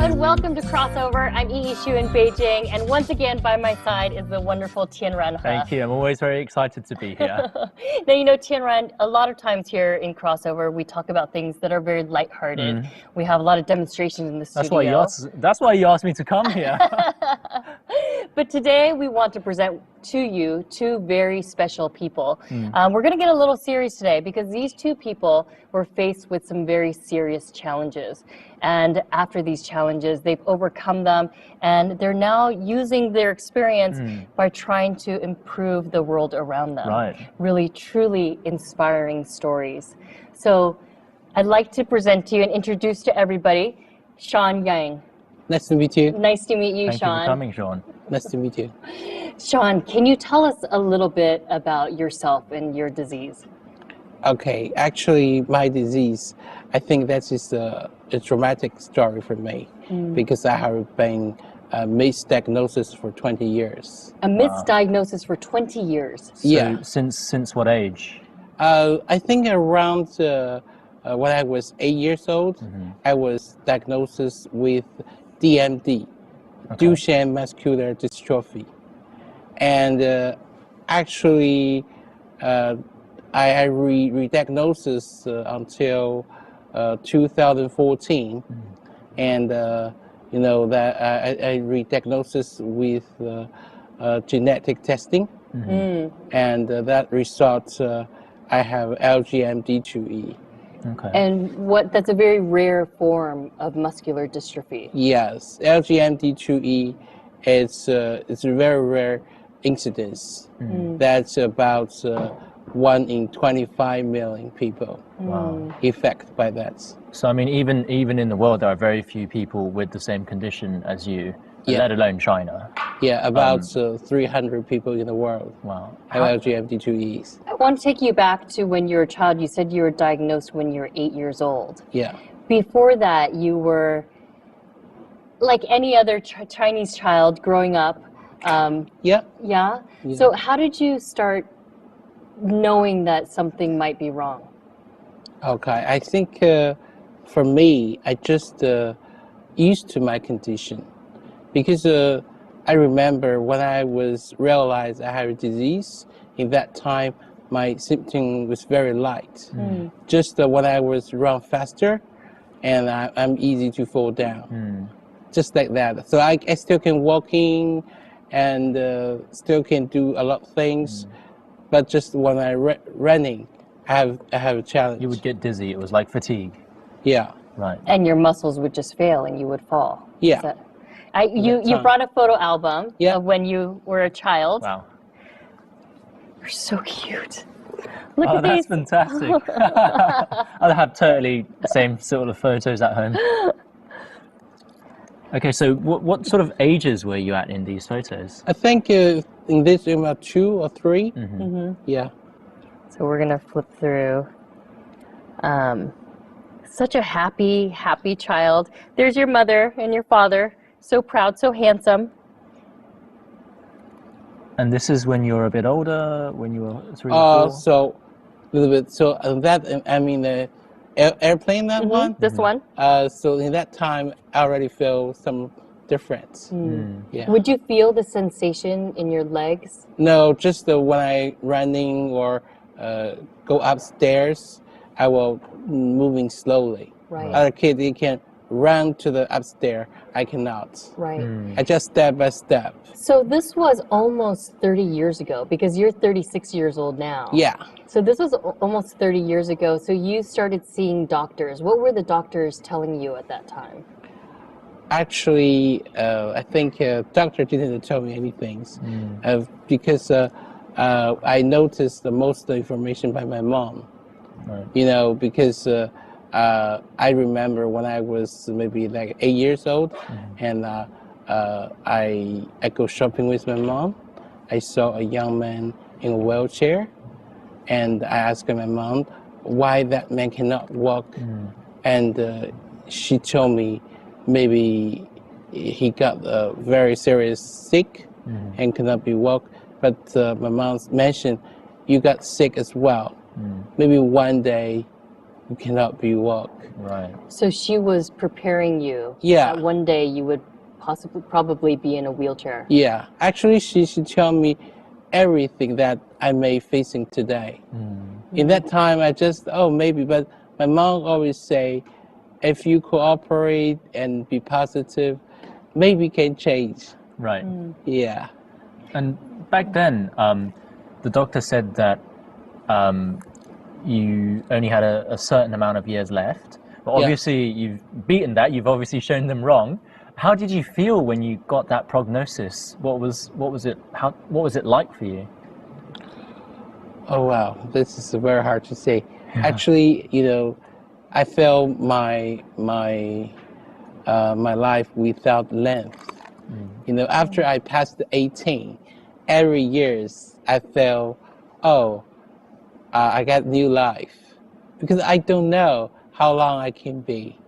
and welcome to Crossover. I'm Yi Xu in Beijing, and once again by my side is the wonderful Tianran He. Thank you. I'm always very excited to be here. Now, you know, Tianran, a lot of times here in Crossover, we talk about things that are very lighthearted. We have a lot of demonstrations in the studio. That's why you asked me to come here. But today we want to present to you two very special people. We're going to get a little serious today because these two people were faced with some very serious challenges. And after these challenges, they've overcome them, and they're now using their experience by trying to improve the world around them. Right. Really, truly inspiring stories. So I'd like to present to you and introduce to everybody Sean Yang. Nice to meet you. Nice to meet you, Thank Sean. you for coming, Sean. Nice to meet you. Sean, can you tell us a little bit about yourself and your disease? Okay, actually, my disease, I think that is a dramatic story for me because I have been misdiagnosed for 20 years. A misdiagnosis for 20 years? So Yeah. Since what age? I think around when I was 8 years old, I was diagnosed with DMD, Duchenne muscular dystrophy. And actually, I re-diagnosed until 2014. And, you know, that I re-diagnosed with genetic testing. And that result, I have LGMD2E. Okay. And that's a very rare form of muscular dystrophy. Yes, LGMD2E it's a very rare incidence. That's about 1 in 25 million people affected by that. So I mean, even in the world, there are very few people with the same condition as you, let alone China. Yeah, about 300 people in the world have LGMD2Es. I want to take you back to when you were a child. You said you were diagnosed when you were 8 years old. Yeah. Before that, you were like any other Chinese child growing up. Yeah. Yeah? So how did you start knowing that something might be wrong? Okay, I think for me, I just used to my condition because I remember when I realized I had a disease, in that time my symptom was very light. Just when I was run faster and I'm easy to fall down. Just like that. So I still can walking and still can do a lot of things, but just when I running, I have a challenge. You would get dizzy. It was like fatigue. Yeah. Right. And your muscles would just fail and you would fall. Yeah. You brought a photo album of when you were a child. Wow. You're so cute. Look at that's these. fantastic. I have totally the same sort of photos at home. Okay, so what sort of ages were you at in these photos? I think in this about 2 or 3. Yeah. So we're gonna flip through. Such a happy child. There's your mother and your father. So proud, so handsome. And this is when you were a bit older, when you were 3 or 4? So a little bit. So that I mean the airplane one. This one. So in that time, I already feel some difference. Yeah. Would you feel the sensation in your legs? No, just when I running or go upstairs, I will moving slowly. Right. Other kids, they can run to the upstairs. I cannot. Right. I just step by step. So this was almost 30 years ago because you're 36 years old now. Yeah. So this was almost 30 years ago. So you started seeing doctors. What were the doctors telling you at that time? Actually, I think doctor didn't tell me anything because I noticed the most information by my mom. Right. You know, because I remember when I was maybe like 8 years old, and I go shopping with my mom. I saw a young man in a wheelchair, and I asked my mom why that man cannot walk, and she told me maybe he got very serious sick and cannot be walked. But my mom mentioned you got sick as well. Maybe one day you cannot be walk. Right. So she was preparing you. Yeah. That one day you would probably be in a wheelchair. Yeah, actually, she tell me everything that I may facing today. In that time, I just, maybe, but my mom always say, if you cooperate and be positive, maybe can change. Right. Yeah. And back then, the doctor said that you only had a certain amount of years left. But obviously, you've beaten that. You've obviously shown them wrong. How did you feel when you got that prognosis? What was it like for you? Oh wow, this is very hard to say. Actually, I felt my life without length. After I passed 18, every years I felt, I got new life, because I don't know how long I can be.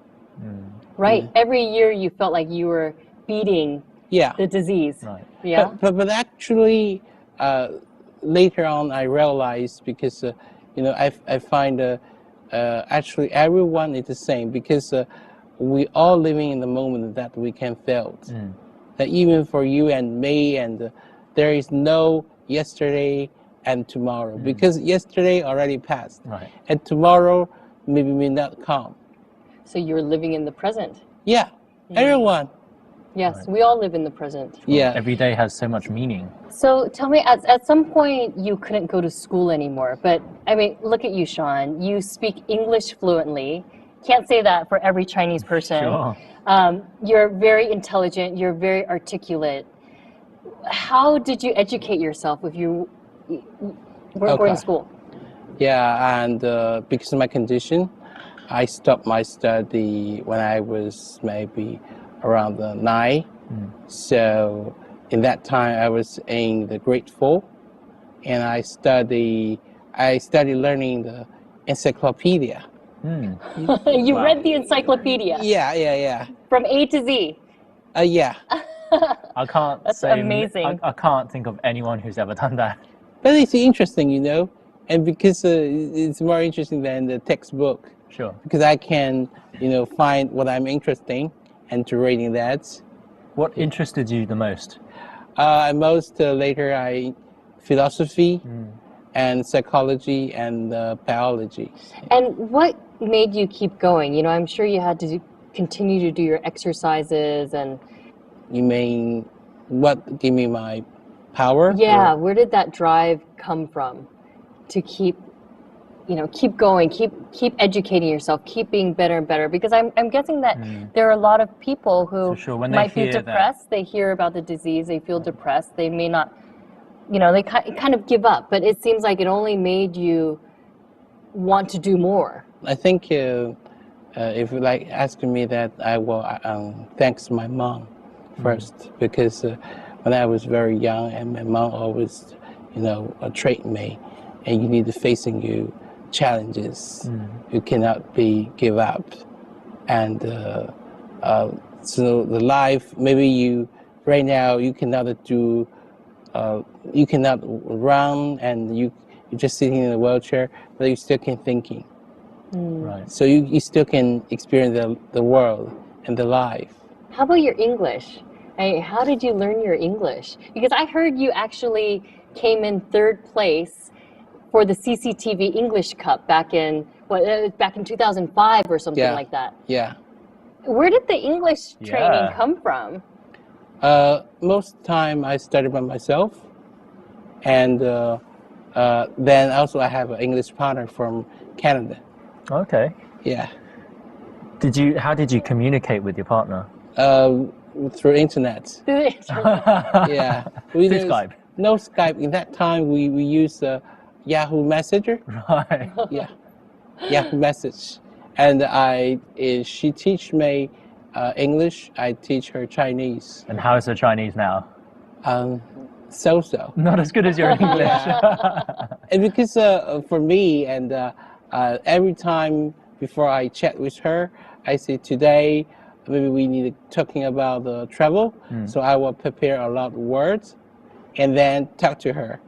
Right. Every year you felt like you were beating the disease. Right. Yeah. But actually, later on I realized, because I find actually everyone is the same, because we all living in the moment that we can feel. That even for you and me, and there is no yesterday and tomorrow, because yesterday already passed, Right. and tomorrow maybe may not come. So you're living in the present. Yeah, everyone. Yes, we all live in the present. Yeah. Every day has so much meaning. So tell me, at some point you couldn't go to school anymore, but I mean, look at you, Sean. You speak English fluently. Can't say that for every Chinese person. Sure. You're very intelligent. You're very articulate. How did you educate yourself if you weren't going to school? Yeah, and because of my condition, I stopped my study when I was maybe around 9. So in that time, I was in the grade 4, and I studied learning the encyclopedia. You read the encyclopedia? Yeah. From A to Z? Yeah. I can't That's say amazing. I can't think of anyone who's ever done that. But it's interesting, and because it's more interesting than the textbook. Sure. Because I can, find what I'm interested in and to reading that. What interested you the most? Later philosophy and psychology and biology. And what made you keep going? I'm sure you had to continue to do your exercises and... You mean what gave me my power? Yeah, where did that drive come from to keep going, keep educating yourself, keep being better and better? Because I'm guessing that there are a lot of people who might be depressed. They hear about the disease, they feel depressed, they may not, they kind of give up. But it seems like it only made you want to do more. I think if you like asking me that, I will thanks my mom first, because when I was very young, and my mom always, trained me, and you need to facing you challenges. You cannot give up, and so the life, maybe right now you cannot do, you cannot run, and you're just sitting in a wheelchair, but you still can thinking. Right. So you still can experience the world and the life. How about your English? How did you learn your English? Because I heard you actually came in 3rd place for the CCTV English Cup back in 2005 or something like that. Yeah. Where did the English training come from? Most time I study by myself, and then also I have an English partner from Canada. Okay. Yeah. How did you communicate with your partner? Through internet. Yeah. Through Skype? No Skype. In that time, we use Yahoo Messenger. Right. Yeah. Yahoo Message. And she teach me English. I teach her Chinese. And how is her Chinese now? So-so. Not as good as your English. And because for me, and every time before I chat with her, I say today, maybe we need talking about the travel. So I will prepare a lot of words and then talk to her.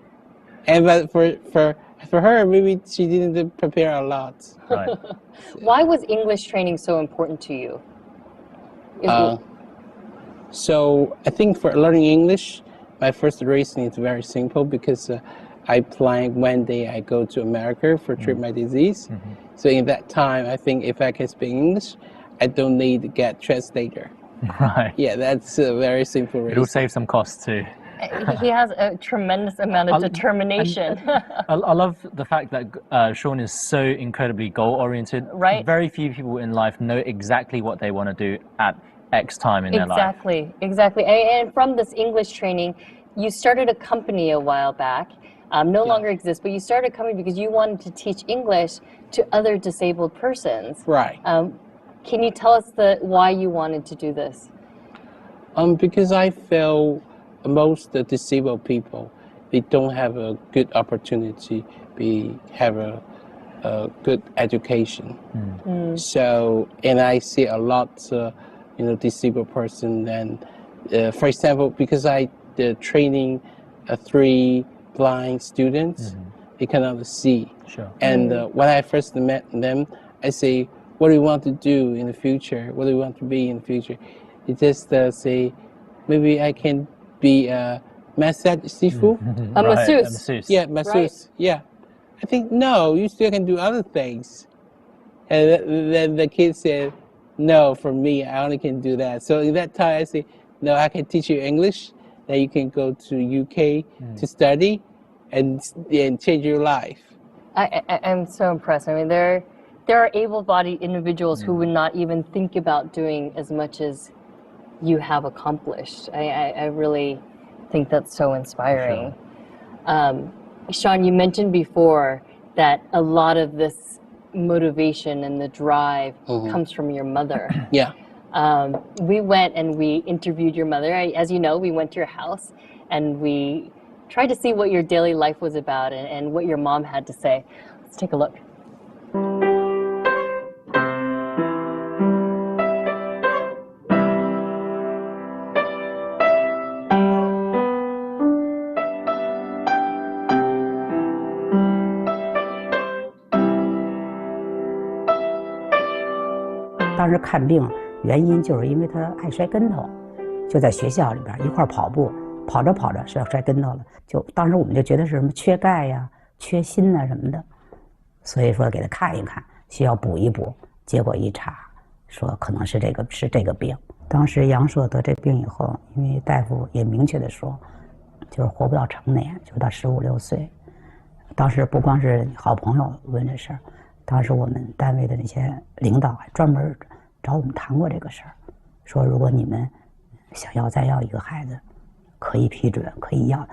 And but for For her, maybe she didn't prepare a lot. Right. Why was English training so important to you? So I think for learning English, my first reason is very simple because I plan one day I go to America for treat my disease. So in that time, I think if I can speak English, I don't need to get translator. Right. Yeah, that's a very simple reason. It'll save some costs too. He has a tremendous amount of determination. I love the fact that Sean is so incredibly goal-oriented. Right. Very few people in life know exactly what they want to do at X time in their life. Exactly. And from this English training, you started a company a while back. No longer exists, but you started a company because you wanted to teach English to other disabled persons. Right. Can you tell us why you wanted to do this? Because I feel most disabled people, they don't have a good opportunity, have a good education. So, and I see a lot, disabled person. And for example, because I training 3 blind students, they cannot see. Sure. And when I first met them, I say, "What do you want to do in the future? What do you want to be in the future?" They just say, "Maybe I can be a massage sifu." A Right, masseuse. a masseuse. Yeah, masseuse. Yeah. I think, no, you still can do other things. And then the kid said, "No, for me, I only can do that." So in that time, I say, "No, I can teach you English. Then you can go to UK to study and change your life." I'm so impressed. I mean, there are able-bodied individuals who would not even think about doing as much as you have accomplished. I really think that's so inspiring. Sean, you mentioned before that a lot of this motivation and the drive comes from your mother. Yeah. We went and we interviewed your mother. As you know, we went to your house and we tried to see what your daily life was about and what your mom had to say. Let's take a look. 当时看病原因就是因为他爱摔跟头，就在学校里边一块跑步，跑着跑着摔跟头了，就当时我们就觉得是什么缺钙呀、缺锌呐什么的，所以说给他看一看，需要补一补。结果一查，说可能是这个病。当时杨硕得这病以后，因为大夫也明确的说，就是活不到成年，就到15、16岁。当时不光是好朋友问这事儿，当时我们单位的那些领导还专门找我们谈过这个事儿，说如果你们想要再要一个孩子，可以批准，可以要。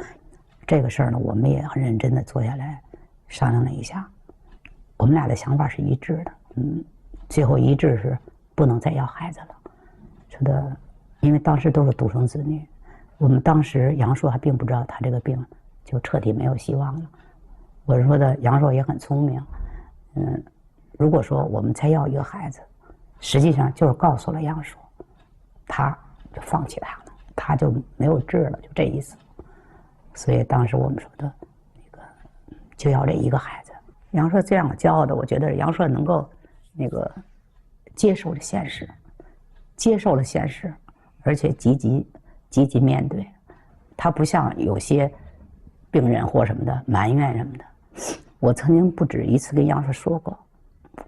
这个事儿呢，我们也很认真的坐下来商量了一下，我们俩的想法是一致的，最后一致是不能再要孩子了。说的，因为当时都是独生子女，我们当时杨硕还并不知道他这个病就彻底没有希望了。我是说的，杨硕也很聪明，如果说我们再要一个孩子，实际上就是告诉了杨硕，他就放弃他了，他就没有治了，就这意思。所以当时我们说的那个就要这一个孩子。杨硕最让我骄傲的，我觉得杨硕能够那个接受了现实，而且积极面对。他不像有些病人或什么的埋怨什么的。我曾经不止一次跟杨硕说过，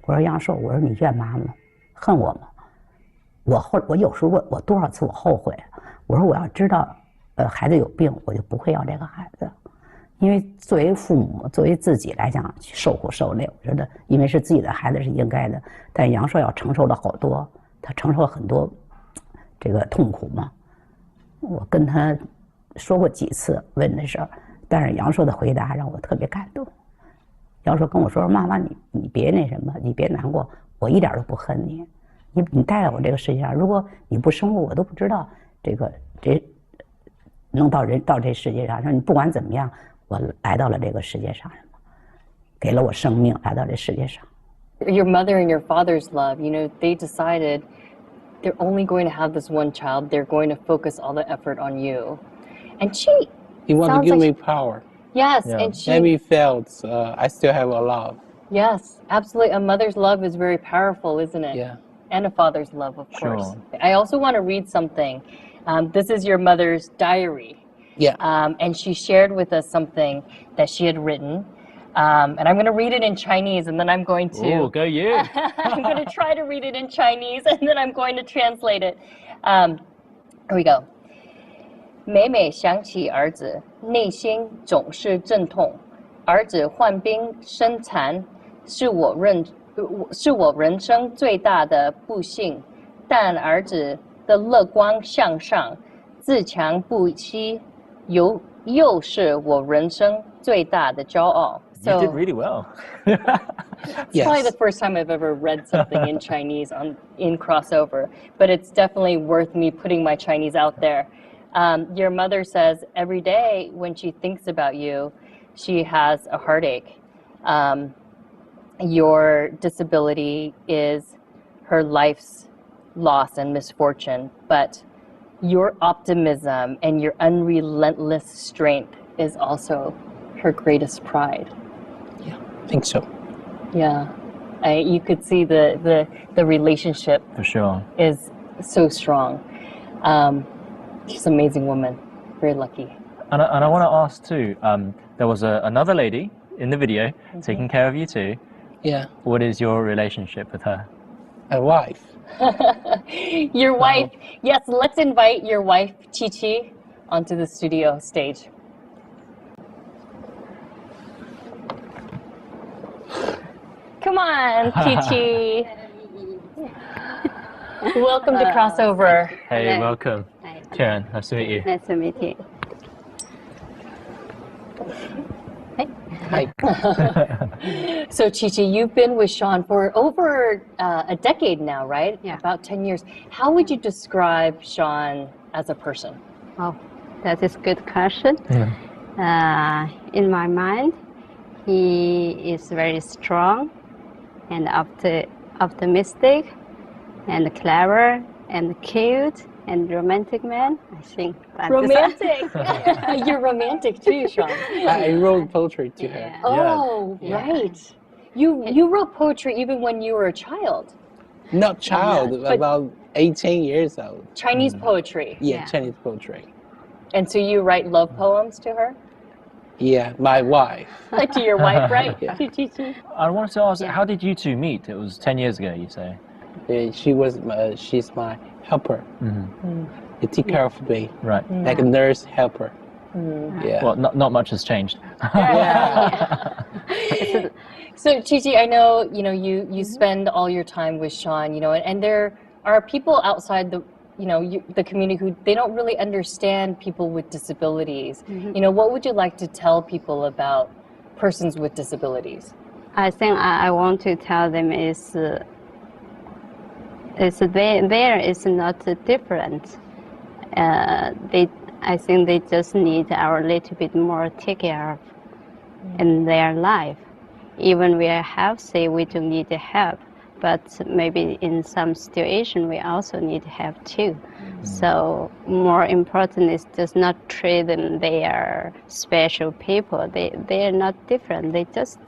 我说杨硕，我说你怨妈妈，恨我吗？我有时候我多少次我后悔，我说我要知道孩子有病，我就不会要这个孩子。因为作为父母，作为自己来讲，受苦受累，我觉得因为是自己的孩子是应该的。但杨硕要承受了好多，他承受了很多这个痛苦嘛。我跟他说过几次问这事儿，但是杨硕的回答让我特别感动。杨硕跟我说：“妈妈，你别那什么，你别难过，我一点都不恨你。你带来我这个世界上，如果你不生我，我都不知道这能到这世界上。说你不管怎么样。”我来到了这个世界上，给了我生命，来到这世界上。Your mother and your father's love, they decided they're only going to have this one child. They're going to focus all the effort on you. And He wanted to give me power. Yes, Yeah. and she. Maybe felt I still have a love. Yes, absolutely. A mother's love is very powerful, isn't it? Yeah. And a father's love, of course. Sure. I also want to read something. This is your mother's diary. Yeah. And she shared with us something that she had written. And I'm going to read it in Chinese, and then I'm going to. Oh, go you. I'm going to try to read it in Chinese, and then I'm going to translate it. Here we go. 每每想起儿子，内心总是阵痛。儿子患病身残，是我人生最大的不幸。但儿子的乐观向上、自强不息，又是我人生最大的骄傲。You did really well. It's probably the first time I've ever read something in Chinese in crossover, but it's definitely worth me putting my Chinese out there. Your mother says every day when she thinks about you, she has a heartache. Your disability is her life's loss and misfortune, but your optimism and your unrelentless strength is also her greatest pride. Yeah, I think so. Yeah, you could see the relationship For sure. is so strong. She's an amazing woman, very lucky. And I want to ask too, there was another lady in the video taking care of you too. Yeah. What is your relationship with her? My wife. Your wife, yes, let's invite your wife, Chi Chi, onto the studio stage. Come on, Chi Chi. Welcome to Crossover. Hey, Hello. welcome. Hi. Karen, nice to meet you. Nice to meet you. Hi. So, Chi Chi, you've been with Sean for over a decade now, right? Yeah. About 10 years. How would you describe Sean as a person? Oh, that is a good question. In my mind, he is very strong and optimistic and clever and cute and romantic man. I think that Romantic. You're romantic too, Sean. I wrote poetry to her. Yeah. Oh, Yeah. right. You wrote poetry even when you were a child. Not child, but- about 18 years old. Chinese poetry. Yeah, Yeah. Chinese poetry. And so you write love poems to her? Yeah, my wife. To your wife, right? Yeah. To Chi Chi. I wanted to ask, Yeah. how did you two meet? It was 10 years ago, you say? She's my helper. Mm-hmm. They take care of me, Right. like a nurse helper. Yeah. Well, not much has changed. Yeah. So Chi Chi, I know you spend all your time with Sean, and there are people outside the community who they don't really understand people with disabilities. What would you like to tell people about persons with disabilities? I think I want to tell them is there is not different. I think they just need our little bit more take care of in their life. Even we are healthy, we do need help. But maybe in some situation, we also need help too. So more important is just not treat them. They are special people. They are not different. They just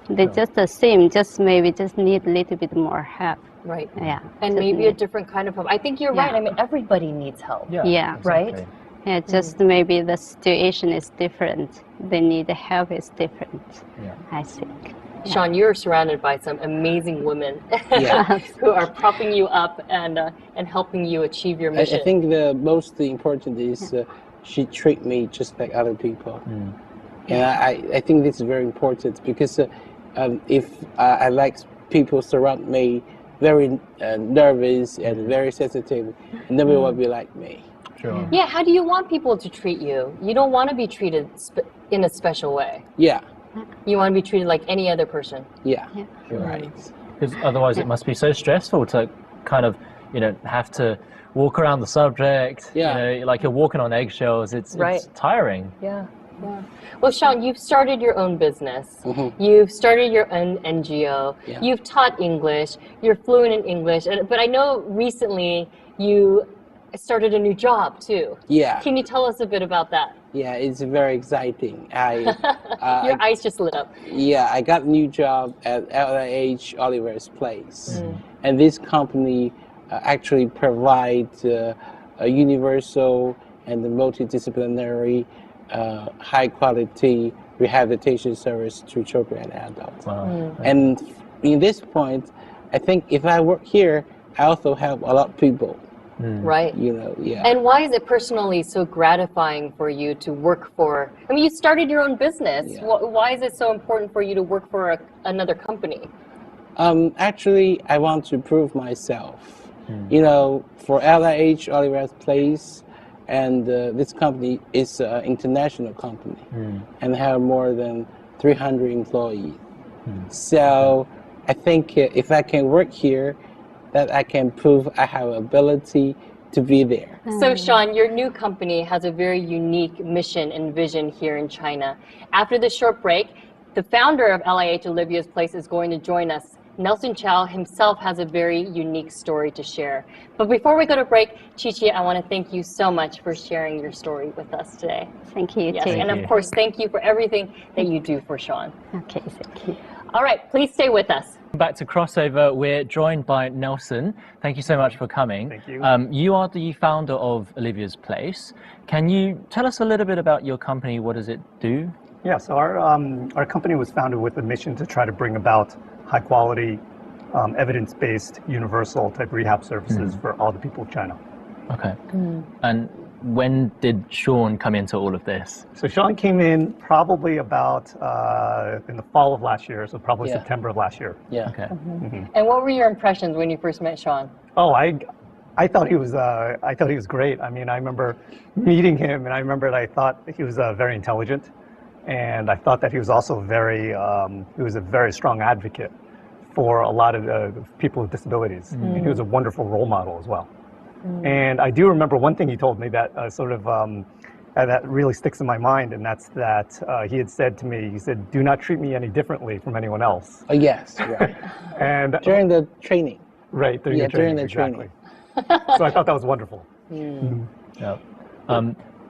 the same. Just maybe just need a little bit more help. Right. Yeah. And just maybe a need- different kind of help. I think you're Yeah. right. I mean, everybody needs help. Yeah. Right? exactly. Yeah. Just maybe the situation is different. They need the help is different. Yeah. I think. Sean, you're surrounded by some amazing women Yeah. who are propping you up and helping you achieve your I mission. think the most important is she treat me just like other people. And I think this is very important because if I like people surround me very nervous and very sensitive, nobody will be like me. Sure. Yeah, how do you want people to treat you? You don't want to be treated in a special way. Yeah, You want to be treated like any other person. yeah, Yeah. you're right. Because otherwise it must be so stressful to kind of, have to walk around the subject. Yeah. Like you're walking on eggshells. It's Right. tiring. Yeah. Well, Sean, you've started your own business. You've started your own NGO. Yeah. You've taught English. You're fluent in English. But I know recently you started a new job too. Yeah. Can you tell us a bit about that? Yeah, it's very exciting. Your eyes just lit up. Yeah, I got a new job at LIH Oliver's Place. And this company actually provides a universal and multidisciplinary high quality rehabilitation service to children and adults. Wow. And in this point, I think if I work here, I also help a lot of people. Right. You know, yeah. And why is it personally so gratifying for you to work for, I mean, you started your own business. Yeah. Why is it so important for you to work for another company? Actually, I want to prove myself. You know, for LIH Oliver's Place, and this company is an international company and have more than 300 employees. So I think if I can work here, that I can prove I have ability to be there. So Sean, your new company has a very unique mission and vision here in China. After this short break, the founder of LIH Olivia's Place is going to join us. Nelson Chow himself has a very unique story to share. But before we go to break, Chi-Chi, I want to thank you so much for sharing your story with us today. Thank you, Yes, too. and of course, thank you for everything that you do for Sean. Okay, thank you. All right, please stay with us. Back to Crossover, we're joined by Nelson. Thank you so much for coming. Thank you. You are the founder of Olivia's Place. Can you tell us a little bit about your company? What does it do? Yeah, so our company was founded with a mission to try to bring about high quality, evidence-based, universal type rehab services for all the people of China. Okay. And when did Sean come into all of this? So Sean came in probably about in the fall of last year, so probably Yeah. September of last year. Yeah. Okay. And what were your impressions when you first met Sean? Oh, I thought he was great. I mean, I remember meeting him, and I remember that I thought he was very intelligent, and I thought that he was also he was a very strong advocate for a lot of people with disabilities, and he was a wonderful role model as well. And I do remember one thing he told me that that really sticks in my mind, and that's that he had said to me, he said, "Do not treat me any differently from anyone else." Oh, yes, right. And During the training. right during Yeah, the training, during the exactly. So I thought that was wonderful. Yeah.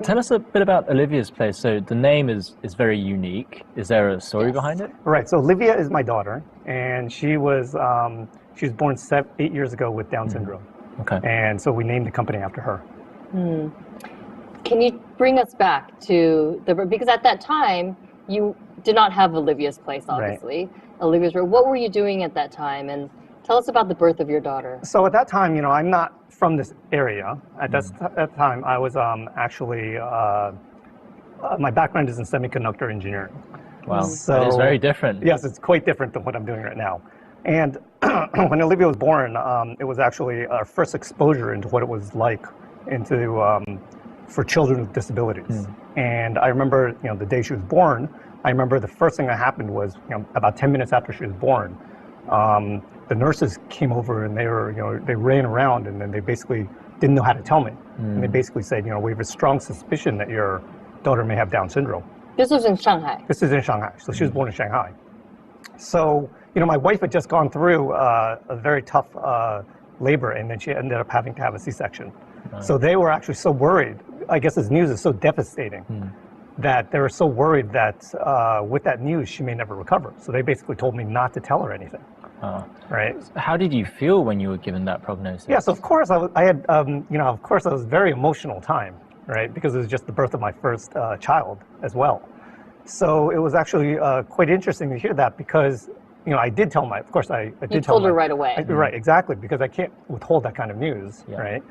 Tell us a bit about Olivia's Place. So the name is very unique. Is there a story behind it? Right. So Olivia is my daughter, and she was born 8 years ago with Down syndrome. Okay. And so we named the company after her. Can you bring us back to because at that time, you did not have Olivia's Place, obviously. Olivia's, what were you doing at that time? And tell us about the birth of your daughter. So at that time, you know, I'm not from this area. At that time, I was actually, my background is in semiconductor engineering. Wow. So, that is very different. Yes, it's quite different than what I'm doing right now. And when Olivia was born, it was actually our first exposure into what it was like for children with disabilities. And I remember, you know, the day she was born, I remember the first thing that happened was, you know, about 10 minutes after she was born, the nurses came over and they ran around, and then they basically didn't know how to tell me. And they basically said, you know, we have a strong suspicion that your daughter may have Down syndrome. This was in Shanghai. This is in Shanghai. So she was born in Shanghai. So, you know, my wife had just gone through a very tough labor, and then she ended up having to have a C-section. So they were actually so worried. I guess this news is so devastating that they were so worried that with that news, she may never recover. So they basically told me not to tell her anything. Right. How did you feel when you were given that prognosis? Yes, of course I had, you know, of course it was a very emotional time, right? Because it was just the birth of my first child as well. So it was actually quite interesting to hear that, because, you know, I did tell of course I did tell You told her right away. Right, exactly, because I can't withhold that kind of news, right?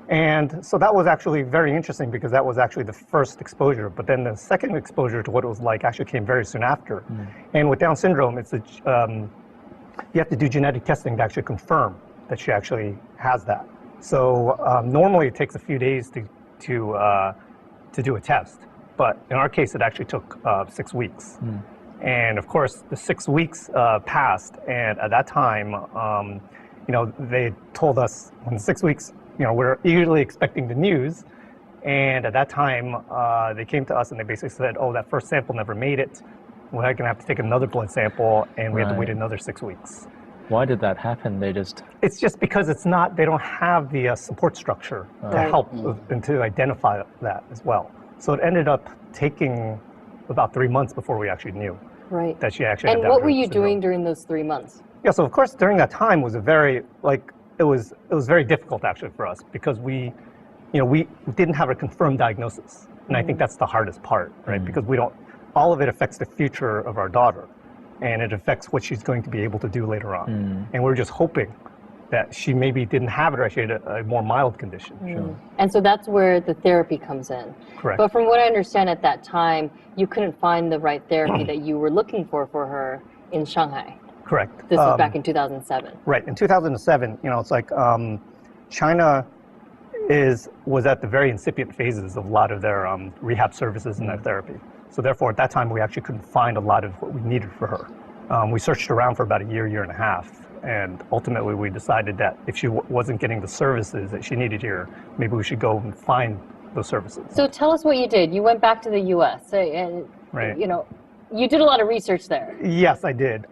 And so that was actually very interesting, because that was actually the first exposure. But then the second exposure to what it was like actually came very soon after. And with Down syndrome, it's you have to do genetic testing to actually confirm that she actually has that. So normally it takes a few days to do a test, but in our case it actually took 6 weeks. And of course the 6 weeks passed, and at that time, you know, they told us when 6 weeks, you know, we're eagerly expecting the news, and at that time they came to us and they basically said, oh, that first sample never made it. We're going to have to take another blood sample, and we have to wait another 6 weeks. Why did that happen? They just... It's just because they don't have the support structure to help and to identify that as well. So it ended up taking about 3 months before we actually knew that she actually had Down what were you syndrome. doing during those 3 months? Yeah, so of course during that time was it was very difficult actually for us because we didn't have a confirmed diagnosis. And I think that's the hardest part, right? Because all of it affects the future of our daughter, and it affects what she's going to be able to do later on. And we're just hoping that she maybe didn't have it or she had a more mild condition. Sure. And so that's where the therapy comes in. Correct. But from what I understand at that time, you couldn't find the right therapy that you were looking for her in Shanghai. Correct. This was back in 2007. Right. In 2007, it's like China was at the very incipient phases of a lot of their rehab services and their therapy. So therefore, at that time, we actually couldn't find a lot of what we needed for her. We searched around for about a year and a half. And ultimately, we decided that if she wasn't getting the services that she needed here, maybe we should go and find those services. So tell us what you did. You went back to the U.S. and you did a lot of research there. Yes, I did.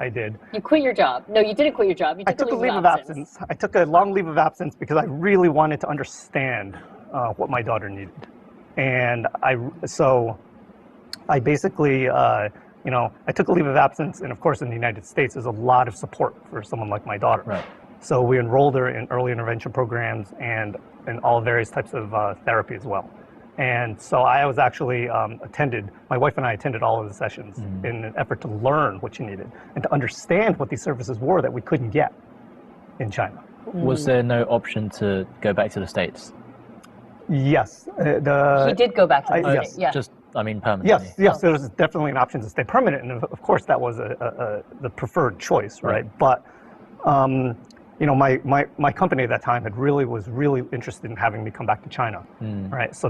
You quit your job. No, you didn't quit your job. You took a leave of absence. I took a long leave of absence because I really wanted to understand what my daughter needed. And I basically, I took a leave of absence, and of course, in the United States, there's a lot of support for someone like my daughter. Right. So we enrolled her in early intervention programs and in all various types of therapy as well. And so I was actually my wife and I attended all of the sessions in an effort to learn what she needed and to understand what these services were that we couldn't get in China. Was there no option to go back to the States? Yes. He did go back to the States. Yes. Yeah. Just, permanently. Yes. There was definitely an option to stay permanent, and of course that was the preferred choice, right? But my company at that time was really interested in having me come back to China, right? So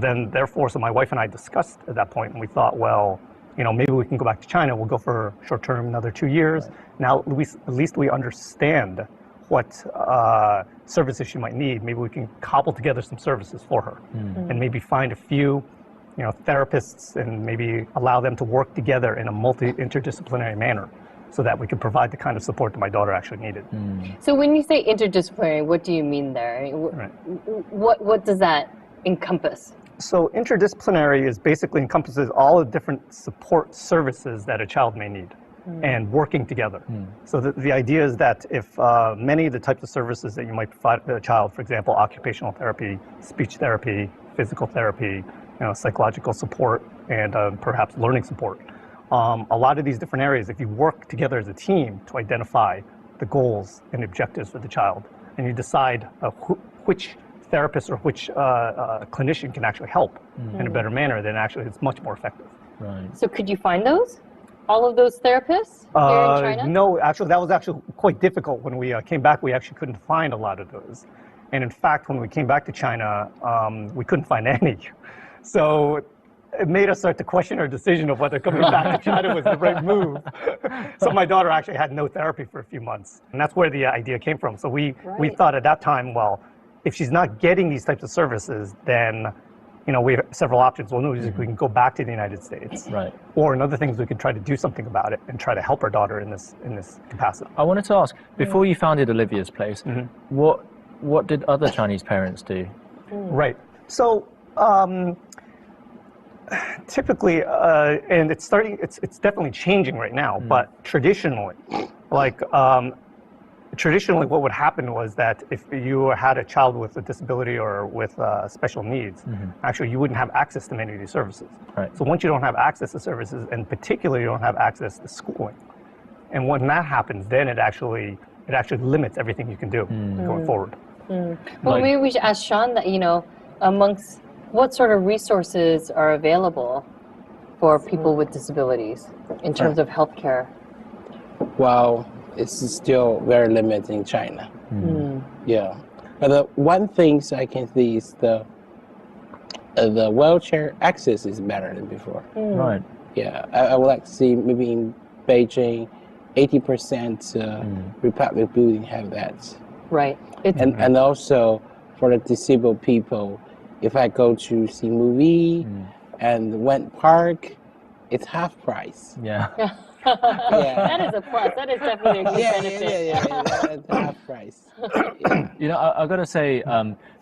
my wife and I discussed at that point, and we thought, well, maybe we can go back to China. We'll go for short term, another 2 years. Right. Now at least we understand what services she might need. Maybe we can cobble together some services for her, and maybe find a few therapists and maybe allow them to work together in a interdisciplinary manner so that we can provide the kind of support that my daughter actually needed. So when you say interdisciplinary, what do you mean there? Right. What does that encompass? So interdisciplinary basically encompasses all the different support services that a child may need and working together. So the idea is that if many of the types of services that you might provide to a child, for example, occupational therapy, speech therapy, physical therapy, psychological support, and perhaps learning support. A lot of these different areas, if you work together as a team to identify the goals and objectives for the child, and you decide which therapist or which clinician can actually help in a better manner, then actually it's much more effective. Right. So could you find those? All of those therapists here in China? No, actually, that was actually quite difficult. When we came back, we actually couldn't find a lot of those. And in fact, when we came back to China, we couldn't find any. So it made us start to question our decision of whether coming back to China was the right move. So my daughter actually had no therapy for a few months. And that's where the idea came from. So we thought at that time, well, if she's not getting these types of services, then we have several options. Well, we can go back to the United States. Right. Or in other things, we could try to do something about it and try to help our daughter in this capacity. I wanted to ask, before you founded Olivia's Place, what did other Chinese parents do? Right. So typically, and it's definitely changing right now, but traditionally, what would happen was that if you had a child with a disability or with special needs, actually you wouldn't have access to many of these services. Right. So once you don't have access to services, and particularly you don't have access to schooling, and when that happens, then it actually limits everything you can do going forward. Well, maybe we should ask Sean that, amongst what sort of resources are available for people with disabilities in terms of healthcare? Well, it's still very limited in China. Yeah. But one thing I can see is the wheelchair access is better than before. Right. Yeah. I would like to see maybe in Beijing, 80% Republic building have that. Right. And also for the disabled people, if I go to see movie and went park, it's half price. Yeah. That is a plus. That is definitely a good benefit. That's half price. Yeah. You know, I got to say,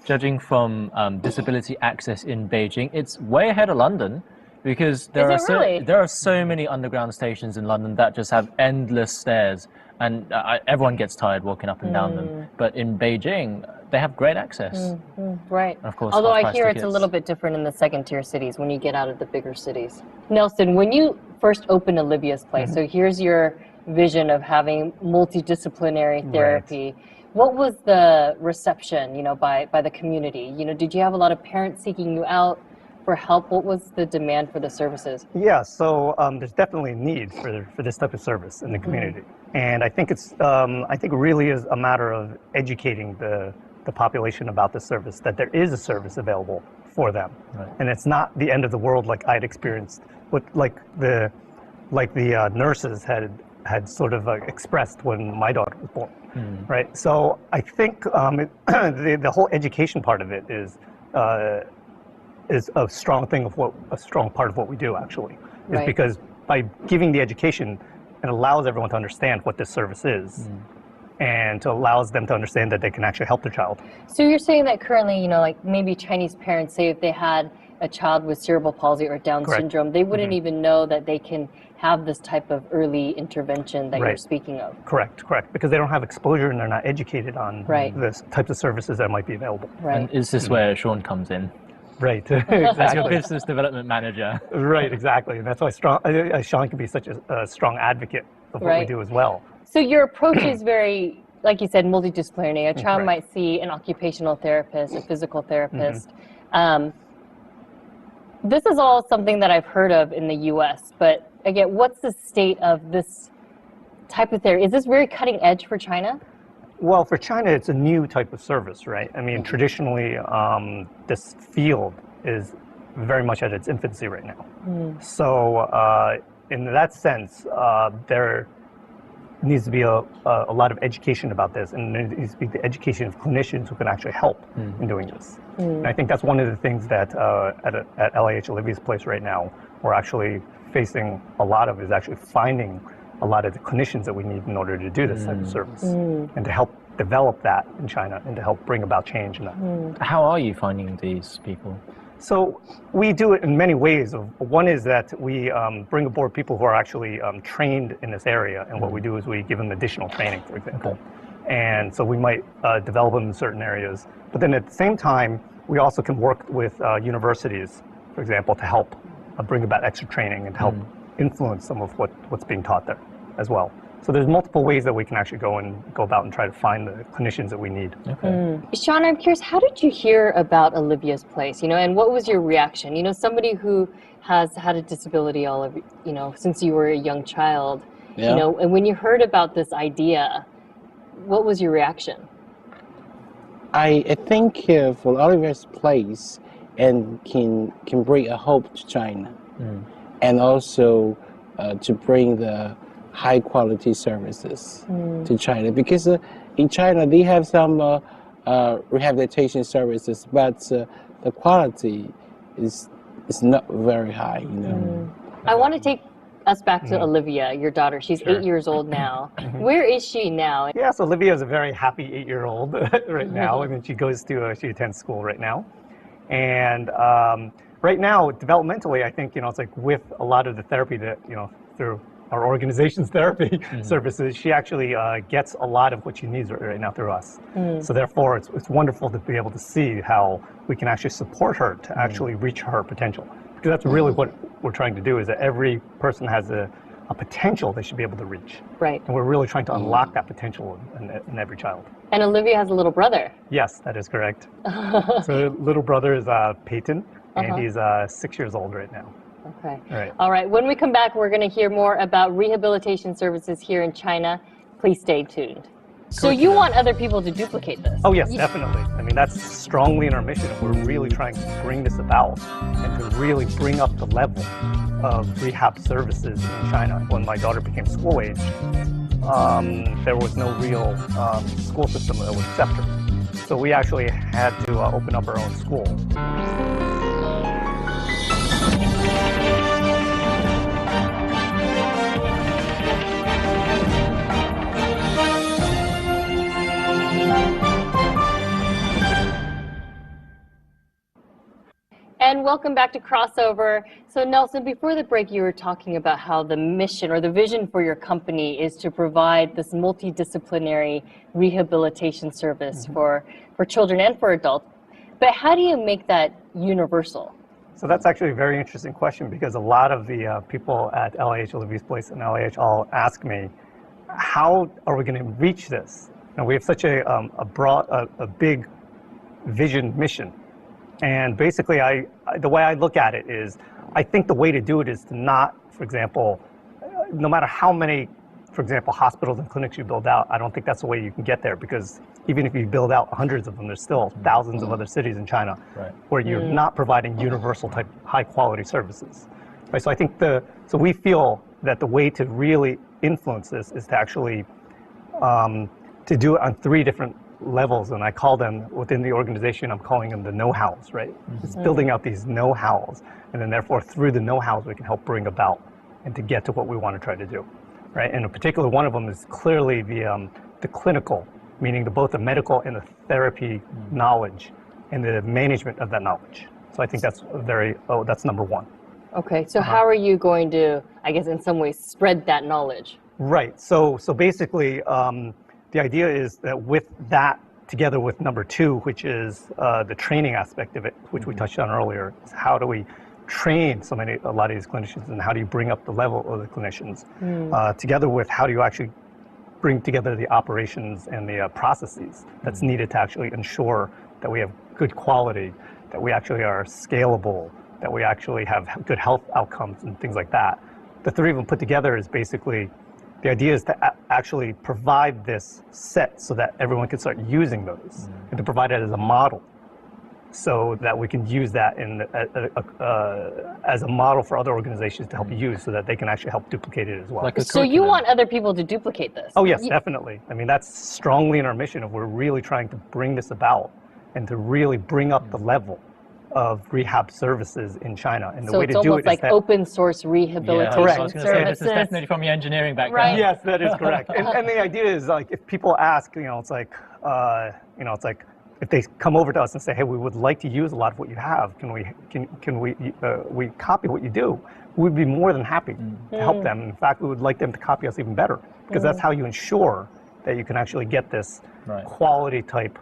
judging from disability access in Beijing, it's way ahead of London. Because there are so many underground stations in London that just have endless stairs, and everyone gets tired walking up and down them. But in Beijing, they have great access. Right. And of course, although I half-price hear tickets. it's a little bit different in the second-tier cities when you get out of the bigger cities. Nelson, when you first opened Olivia's Place, so here's your vision of having multidisciplinary therapy. What was the reception, you know, by the community? You know, did you have a lot of parents seeking you out for help? What was the demand for the services? Yeah, so there's definitely a need for this type of service in the community, and I think it really is a matter of educating the population about the service, that there is a service available for them, and it's not the end of the world like I'd experienced, like the nurses had sort of expressed when my daughter was born, right? So I think the whole education part of it is a strong part of what we do actually, is because by giving the education, it allows everyone to understand what this service is, and allows them to understand that they can actually help their child. So you're saying that currently, you know, like maybe Chinese parents say if they had a child with cerebral palsy or Down syndrome, they wouldn't even know that they can have this type of early intervention that you're speaking of. Correct, because they don't have exposure and they're not educated on the types of services that might be available. And is this where Sean comes in? Right, As exactly. your business development manager. Right, exactly. And that's why Sean can be such a strong advocate of what we do as well. So your approach is very, like you said, multidisciplinary. A child might see an occupational therapist, a physical therapist. This is all something that I've heard of in the U.S., but again, what's the state of this type of therapy? Is this very cutting edge for China? Well, for China, it's a new type of service, right? I mean, traditionally, this field is very much at its infancy right now. So in that sense, there needs to be a lot of education about this, and there needs to be the education of clinicians who can actually help in doing this. And I think that's one of the things that at LIH Olivia's Place right now, we're actually facing a lot of, is actually finding a lot of the clinicians that we need in order to do this type of service, and to help develop that in China, and to help bring about change in that. How are you finding these people? So we do it in many ways. One is that we bring aboard people who are actually trained in this area, and what we do is we give them additional training, for example. And so we might develop them in certain areas, but then at the same time, we also can work with universities, for example, to help bring about extra training and to help influence some of what's being taught there as well. So there's multiple ways that we can actually go about and try to find the clinicians that we need. Sean, I'm curious, how did you hear about Olivia's Place? You know, and what was your reaction? You know, somebody who has had a disability all of, you know, since you were a young child. You know, and when you heard about this idea, what was your reaction? I think for Olivia's Place, and can bring a hope to China, and also to bring the high quality services to China, because in China they have some rehabilitation services, but the quality is not very high, you know. I want to take us back to Olivia, your daughter. She's 8 years old now. Where is she now? Yes, Olivia is a very happy 8-year-old right now. I mean, she attends school right now. And right now, developmentally, I think, you know, it's like with a lot of the therapy that, you know, through our organization's therapy services, she actually gets a lot of what she needs right now through us. So therefore, it's wonderful to be able to see how we can actually support her to actually reach her potential. Because that's really what we're trying to do, is that every person has a potential they should be able to reach. Right. And we're really trying to unlock that potential in every child. And Olivia has a little brother. Yes, that is correct. So little brother is Peyton, and he's 6 years old right now. Okay. Right. All right. When we come back, we're going to hear more about rehabilitation services here in China. Please stay tuned. So you want other people to duplicate this? Oh, yes, definitely. I mean, that's strongly in our mission. We're really trying to bring this about and to really bring up the level of rehab services in China. When my daughter became school age, there was no real school system that would accept her. So we actually had to open up our own school. And welcome back to Crossover. So Nelson, before the break, you were talking about how the mission or the vision for your company is to provide this multidisciplinary rehabilitation service for children and for adults. But how do you make that universal? So that's actually a very interesting question, because a lot of the people at LIH, Olivia's Place and LIH, all ask me, how are we going to reach this? And we have such a big vision mission. And basically, the way I look at it is, I think the way to do it is to not, for example, no matter how many, for example, hospitals and clinics you build out, I don't think that's the way you can get there, because even if you build out hundreds of them, there's still thousands of other cities in China where you're not providing universal type high quality services. Right? So I think so we feel that the way to really influence this is to actually to do it on 3 different levels, and I call them, within the organization, I'm calling them the know-hows, right? It's building out these know-hows, and then therefore through the know-hows we can help bring about and to get to what we want to try to do, right? And in particular, one of them is clearly the clinical, meaning both the medical and the therapy knowledge and the management of that knowledge. So I think that's that's number 1. Okay, so how are you going to, I guess in some ways, spread that knowledge? Right, so basically, the idea is that with that, together with number 2, which is the training aspect of it, which we touched on earlier, is how do we train a lot of these clinicians, and how do you bring up the level of the clinicians, together with how do you actually bring together the operations and the processes that's needed to actually ensure that we have good quality, that we actually are scalable, that we actually have good health outcomes and things like that. The 3 of them put together is basically, the idea is to actually provide this set so that everyone can start using those, and to provide it as a model, so that we can use that as a model for other organizations to help use, so that they can actually help duplicate it as well. So you want other people to duplicate this? Oh yes, definitely. I mean, that's strongly in our mission of we're really trying to bring this about and to really bring up the level of rehab services in China. And the way to do it is So it's almost like open source rehabilitation services. This is definitely from your engineering background. Right. Yes, that is correct. And the idea is, like, if people ask, it's like, if they come over to us and say, hey, we would like to use a lot of what you have, can we copy what you do? We'd be more than happy to help them. In fact, we would like them to copy us even better, because that's how you ensure that you can actually get this quality type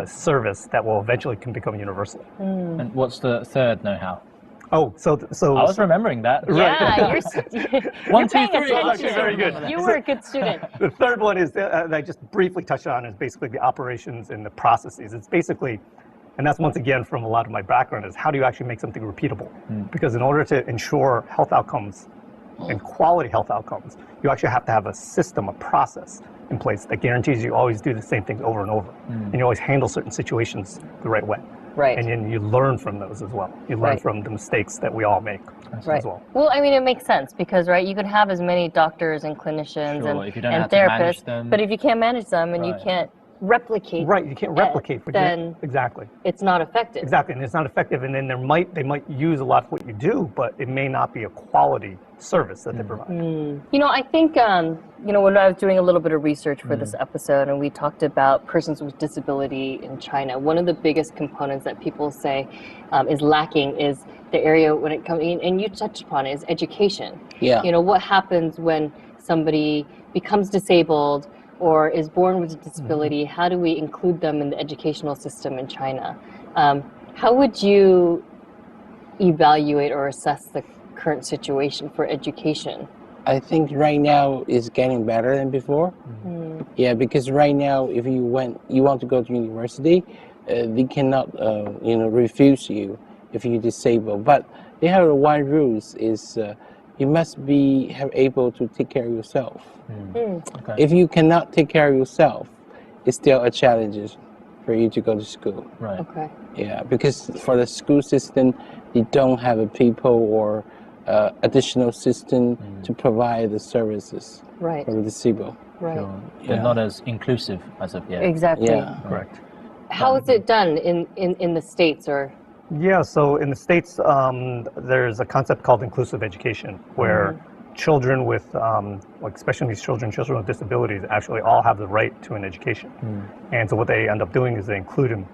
service that will eventually can become universal. And what's the 3rd know-how? Oh, so I was remembering that. Yeah, you're paying attention. Very good. You were a good student. The 3rd one is that I just briefly touched on, is basically the operations and the processes. It's basically, and that's once again from a lot of my background, is how do you actually make something repeatable? Because in order to ensure health outcomes and quality health outcomes, you actually have to have a system, a process in place that guarantees you always do the same things over and over, and you always handle certain situations the right way. Right. And then you learn from those as well. You learn from the mistakes that we all make as well. Well, I mean, it makes sense, because, you could have as many doctors and clinicians and therapists, but if you can't manage them and you can't replicate, you can't replicate, then it's not effective. Exactly, and it's not effective, and then they might use a lot of what you do, but it may not be a quality service that they provide. I think, when I was doing a little bit of research for this episode, and we talked about persons with disability in China, one of the biggest components that people say is lacking is the area when it comes, and you touched upon it, is education. Yeah. What happens when somebody becomes disabled or is born with a disability? How do we include them in the educational system in China? How would you evaluate or assess the current situation for education? I think right now is getting better than before. Yeah, because right now, if you want to go to university, they cannot, refuse you if you're disabled. But they have one rule is you must be able to take care of yourself. Okay. If you cannot take care of yourself, it's still a challenge for you to go to school. Right. Okay. Yeah, because for the school system, they don't have a people or additional system to provide the services for the disabled. Right. Sure. They're not as inclusive as of yet. Exactly. Yeah. Correct. How is it done in the States or? Yeah, so in the States, there's a concept called inclusive education, where children with, especially these children with disabilities, actually all have the right to an education. And so what they end up doing is they include them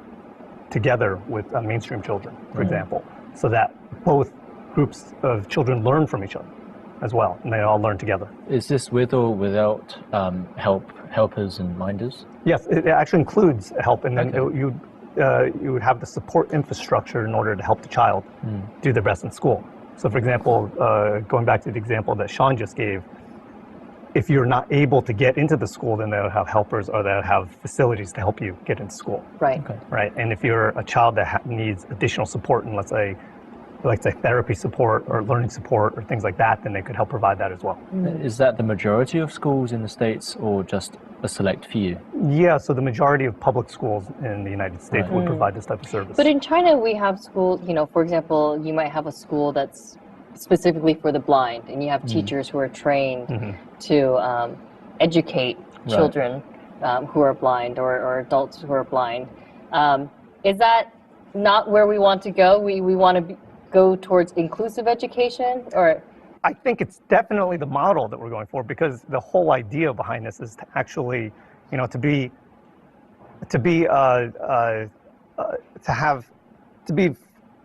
together with mainstream children, for example, so that both groups of children learn from each other as well, and they all learn together. Is this with or without helpers and minders? Yes, it actually includes help, and then Okay. you would have the support infrastructure in order to help the child do their best in school. So, for example, going back to the example that Sean just gave, if you're not able to get into the school, then they'll have helpers or they'll have facilities to help you get into school. Right. Okay. Right, and if you're a child that needs additional support, and let's say therapy support or learning support or things like that, then they could help provide that as well. Is that the majority of schools in the States or just a select few? Yeah, so the majority of public schools in the United States would provide this type of service. But in China, we have schools, you know, for example, you might have a school that's specifically for the blind, and you have teachers who are trained to educate children who are blind or adults who are blind. Is that not where we want to go? We want to go towards inclusive education, or? I think it's definitely the model that we're going for, because the whole idea behind this is to actually, you know, to be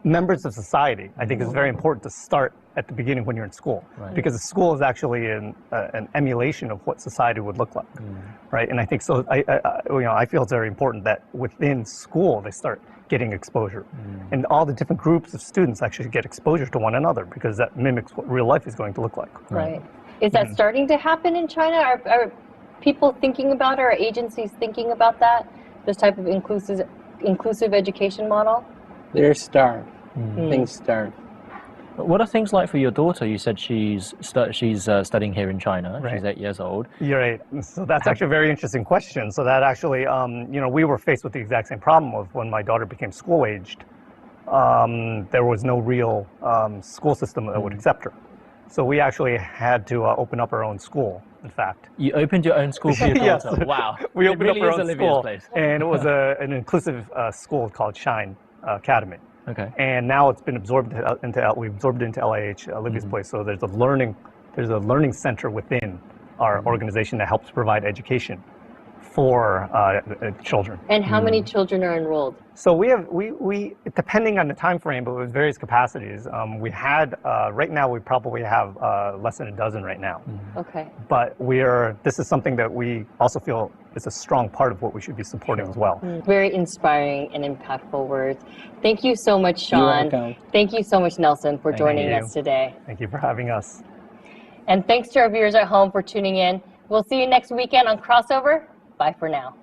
members of society. I think it's very important to start at the beginning when you're in school, because the school is actually an emulation of what society would look like, right? And I think so. I feel it's very important that within school they start getting exposure, and all the different groups of students actually get exposure to one another, because that mimics what real life is going to look like. Right. Is that starting to happen in China? Are people thinking about it? Are agencies thinking about that? This type of inclusive education model? Things start. What are things like for your daughter? You said she's studying here in China. Right. She's 8 years old. You're right. So that's actually a very interesting question. So that actually, you know, we were faced with the exact same problem of when my daughter became school-aged. There was no real school system that would accept her. So we actually had to open up our own school, in fact. You opened your own school for your Yes. daughter. Wow. We It opened really up our is own Olivia's school, place. and it was an inclusive school called Shine Academy. Okay. And now it's been absorbed we absorbed it into LIH, Olivia's place. So there's a learning center within our organization that helps provide education for children. And how many children are enrolled? So we depending on the time frame, but with various capacities, we had right now we probably have less than a dozen right now. Okay. But this is something that we also feel is a strong part of what we should be supporting as well. Very inspiring and impactful words. Thank you so much, Sean. You're welcome. Thank you so much, Nelson, for joining you. us today. Thank you for having us. And thanks to our viewers at home for tuning in. We'll see you next weekend on Crossover. Bye for now.